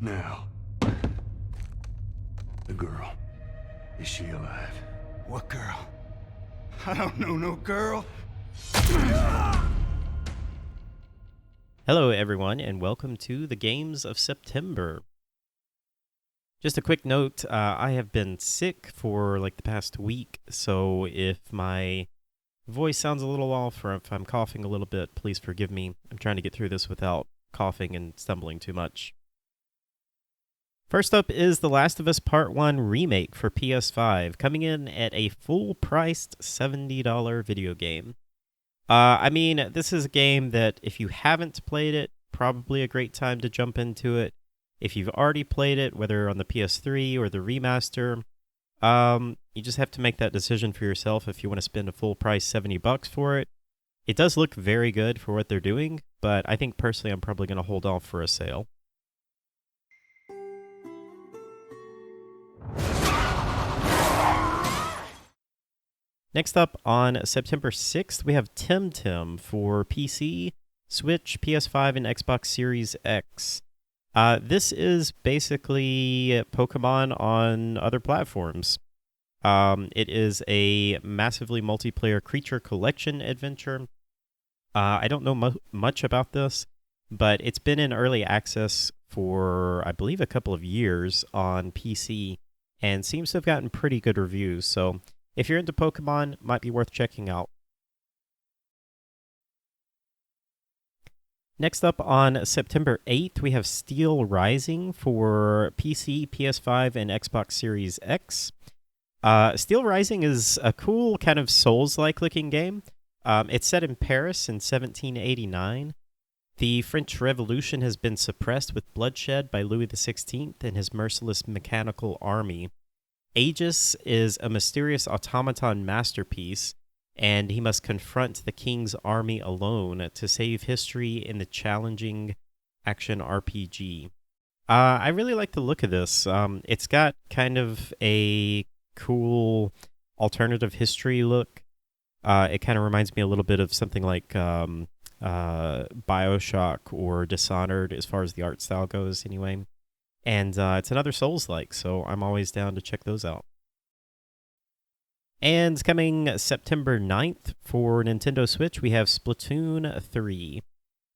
Now, the girl, is she alive? What girl? I don't know no girl. Hello everyone and welcome to the Games of September. Just a quick note, I have been sick for like the past week, so if my voice sounds a little off or if I'm coughing a little bit, please forgive me. I'm trying to get through this without coughing and stumbling too much. First up is The Last of Us Part 1 Remake for PS5, coming in at a full-priced $70 video game. I mean, this is a game that if you haven't played it, probably a great time to jump into it. If you've already played it, whether on the PS3 or the remaster, you just have to make that decision for yourself if you want to spend a full price $70 for it. It does look very good for what they're doing, but I think personally I'm probably going to hold off for a sale. Next up, on September 6th, we have Temtem for PC, Switch, PS5, and Xbox Series X. This is basically Pokemon on other platforms. It is a massively multiplayer creature collection adventure. I don't know much about this, but it's been in early access for, I believe, a couple of years on PC, and seems to have gotten pretty good reviews, so if you're into Pokemon, it might be worth checking out. Next up on September 8th, we have Steel Rising for PC, PS5, and Xbox Series X. Steel Rising is a cool kind of Souls-like looking game. It's set in Paris in 1789. The French Revolution has been suppressed with bloodshed by Louis XVI and his merciless mechanical army. Aegis is a mysterious automaton masterpiece, and he must confront the king's army alone to save history in the challenging action RPG. I really like the look of this. It's got kind of a cool alternative history look. It kind of reminds me a little bit of something like BioShock or Dishonored as far as the art style goes anyway. And it's another Souls-like, so I'm always down to check those out. And coming September 9th for Nintendo Switch, we have Splatoon 3.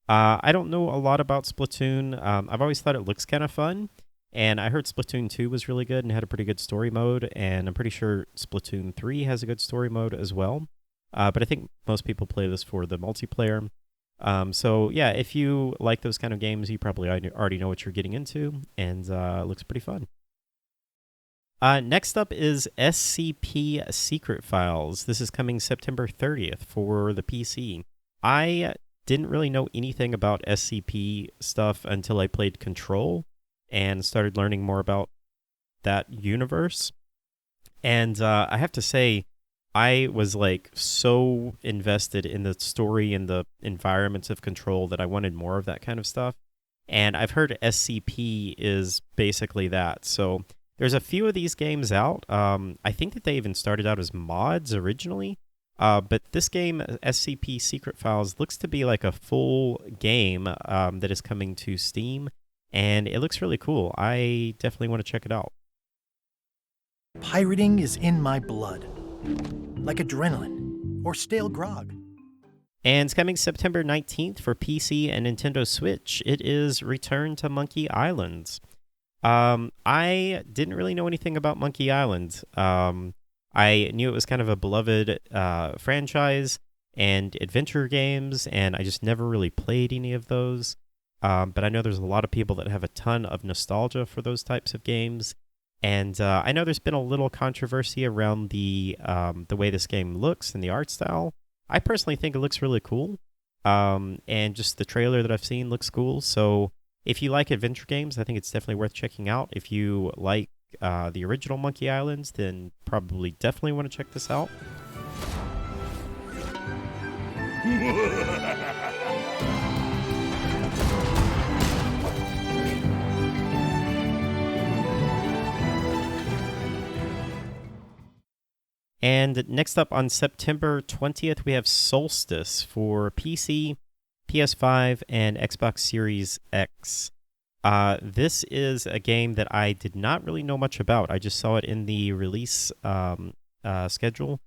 I don't know a lot about Splatoon. I've always thought it looks kind of fun, and I heard Splatoon 2 was really good and had a pretty good story mode, and I'm pretty sure Splatoon 3 has a good story mode as well. But I think most people play this for the multiplayer. So yeah, if you like those kind of games, you probably already know what you're getting into, and it looks pretty fun. Next up is SCP Secret Files. This is coming September 30th for the PC. I didn't really know anything about SCP stuff until I played Control and started learning more about that universe. And I have to say, I was like so invested in the story and the environments of Control that I wanted more of that kind of stuff. And I've heard SCP is basically that. So there's a few of these games out. I think that they even started out as mods originally. But this game, SCP Secret Files, looks to be like a full game that is coming to Steam. And it looks really cool. I definitely want to check it out. Pirating is in my blood. Like adrenaline or stale grog. And it's coming September 19th for PC and Nintendo Switch. It is Return to Monkey Island. I didn't really know anything about Monkey Island. I knew it was kind of a beloved franchise and adventure games, and I just never really played any of those. But I know there's a lot of people that have a ton of nostalgia for those types of games. And I know there's been a little controversy around the way this game looks and the art style. I personally think it looks really cool, and just the trailer that I've seen looks cool. So if you like adventure games, I think it's definitely worth checking out. If you like the original Monkey Islands, then probably definitely want to check this out. And next up on September 20th, we have Solstice for PC, PS5, and Xbox Series X. This is a game that I did not really know much about. I just saw it in the release schedule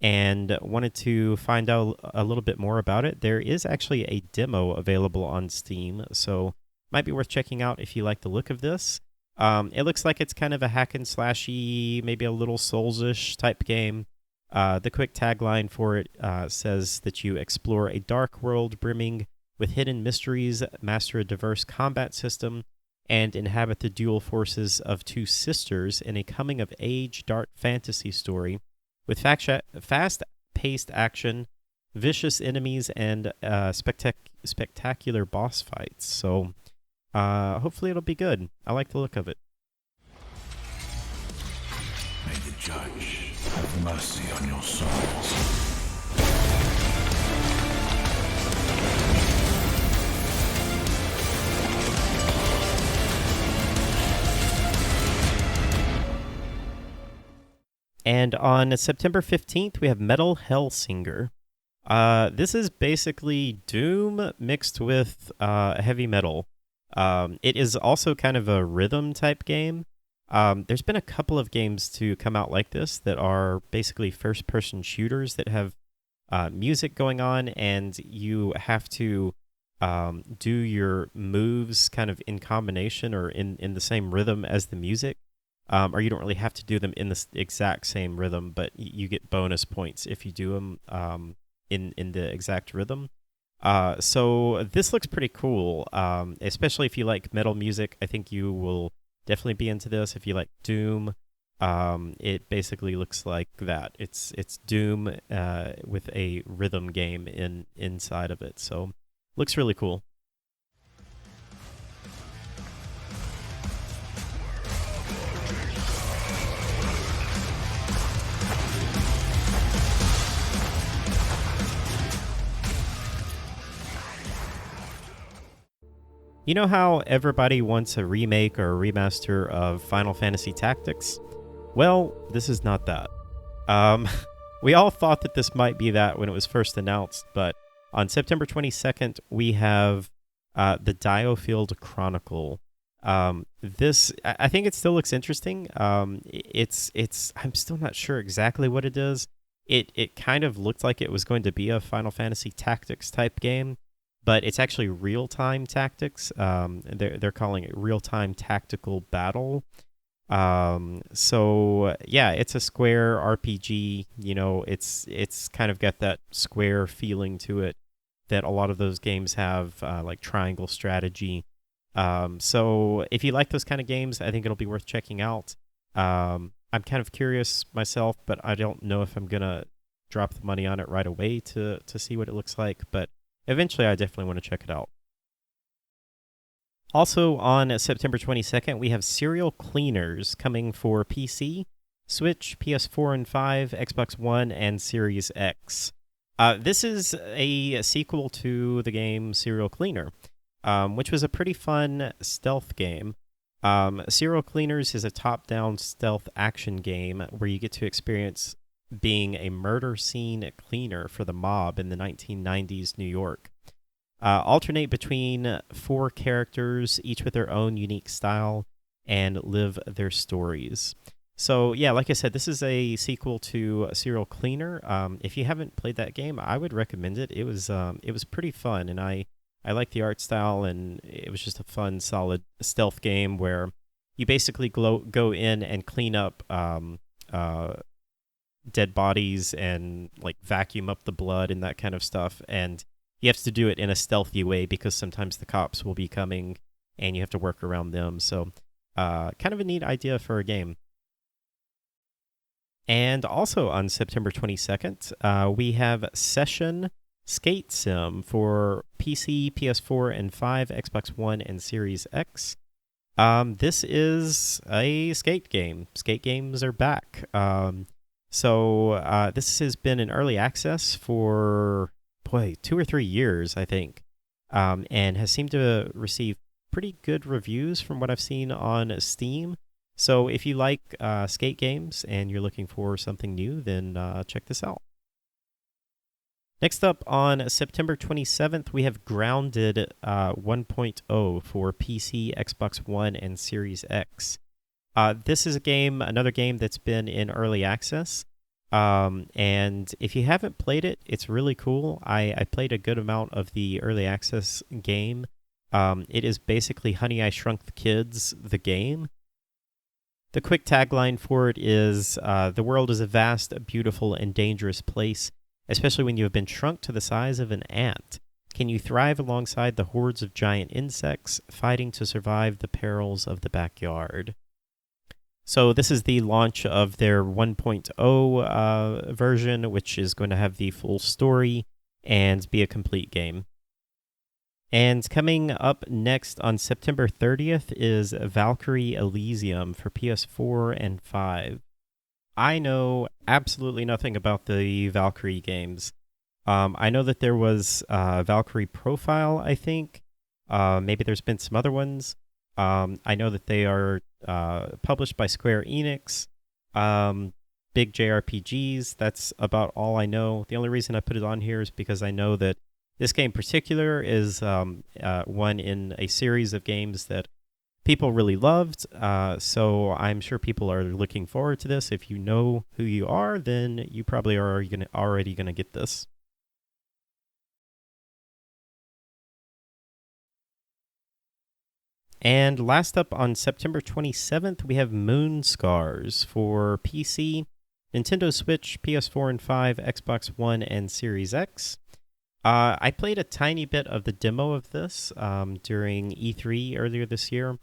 and wanted to find out a little bit more about it. There is actually a demo available on Steam, so might be worth checking out if you like the look of this. It looks like it's kind of a hack and slashy, maybe a little Souls-ish type game. The quick tagline for it says that you explore a dark world brimming with hidden mysteries, master a diverse combat system, and inhabit the dual forces of two sisters in a coming-of-age dark fantasy story with fast-paced action, vicious enemies, and spectacular boss fights. So hopefully it'll be good. I like the look of it. May the judge have mercy on your souls. And on September 15th, we have Metal Hellsinger. This is basically Doom mixed with heavy metal. It is also kind of a rhythm type game. There's been a couple of games to come out like this that are basically first-person shooters that have music going on, and you have to do your moves kind of in combination or in the same rhythm as the music. Or you don't really have to do them in the exact same rhythm, but you get bonus points if you do them in the exact rhythm. So this looks pretty cool, especially if you like metal music. I think you will definitely be into this. If you like Doom, it basically looks like that. It's Doom with a rhythm game inside of it. So looks really cool. You know how everybody wants a remake or a remaster of Final Fantasy Tactics? Well, this is not that. We all thought that this might be that when it was first announced, but on September 22nd, we have the Diofield Chronicle. This, I think it still looks interesting. I'm still not sure exactly what it is. It kind of looked like it was going to be a Final Fantasy Tactics type game, but it's actually real-time tactics. They're calling it real-time tactical battle. So yeah, it's a Square RPG. You know, it's kind of got that Square feeling to it that a lot of those games have, like triangle strategy. So if you like those kind of games, I think it'll be worth checking out. I'm kind of curious myself, but I don't know if I'm gonna drop the money on it right away to see what it looks like. But eventually, I definitely want to check it out. Also, on September 22nd, we have Serial Cleaners coming for PC, Switch, PS4 and 5, Xbox One, and Series X. This is a sequel to the game Serial Cleaner, which was a pretty fun stealth game. Serial Cleaners is a top-down stealth action game where you get to experience being a murder scene cleaner for the mob in the 1990s New York. Alternate between 4 characters, each with their own unique style, and live their stories. So yeah, like I said, this is a sequel to Serial Cleaner. If you haven't played that game, I would recommend it. It was pretty fun, and I like the art style, and it was just a fun, solid stealth game where you basically go in and clean up dead bodies and like vacuum up the blood and that kind of stuff, and you have to do it in a stealthy way because sometimes the cops will be coming and you have to work around them. So kind of a neat idea for a game. And also on September 22nd, we have Session Skate Sim for PC, PS4 and 5, Xbox One and Series X. This is a skate game. Skate games are back. So this has been in early access for, 2 or 3 years, I think, and has seemed to receive pretty good reviews from what I've seen on Steam. So if you like skate games and you're looking for something new, then check this out. Next up on September 27th, we have Grounded 1.0 for PC, Xbox One, and Series X. This is another game that's been in early access. And if you haven't played it, it's really cool. I played a good amount of the early access game. It is basically Honey, I Shrunk the Kids, the game. The quick tagline for it is, the world is a vast, beautiful, and dangerous place, especially when you have been shrunk to the size of an ant. Can you thrive alongside the hordes of giant insects, fighting to survive the perils of the backyard? So this is the launch of their 1.0 version, which is going to have the full story and be a complete game. And coming up next on September 30th is Valkyrie Elysium for PS4 and 5. I know absolutely nothing about the Valkyrie games. I know that there was Valkyrie Profile, I think. Maybe there's been some other ones. I know that they are published by Square Enix. Big JRPGs, that's about all I know. The only reason I put it on here is because I know that this game in particular is one in a series of games that people really loved, so I'm sure people are looking forward to this. If you know who you are, then you probably are already going to get this. And last up on September 27th, we have Moonscars for PC, Nintendo Switch, PS4 and 5, Xbox One, and Series X. I played a tiny bit of the demo of this during E3 earlier this year,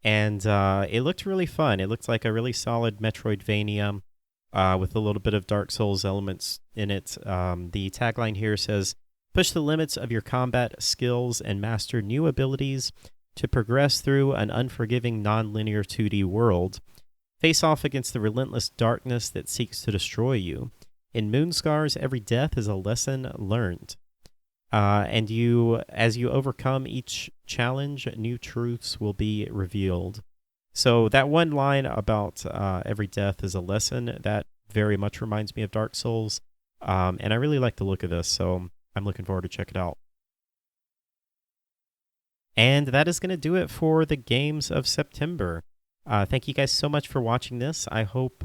and it looked really fun. It looked like a really solid Metroidvania with a little bit of Dark Souls elements in it. The tagline here says, "Push the limits of your combat skills and master new abilities to progress through an unforgiving non-linear 2D world. Face off against the relentless darkness that seeks to destroy you. In Moonscars, every death is a lesson learned. And as you overcome each challenge, new truths will be revealed." So that one line about every death is a lesson, that very much reminds me of Dark Souls. And I really like the look of this, so I'm looking forward to check it out. And that is going to do it for the games of September. Thank you guys so much for watching this. I hope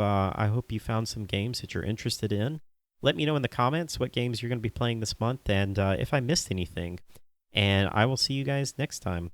you found some games that you're interested in. Let me know in the comments what games you're going to be playing this month and if I missed anything. And I will see you guys next time.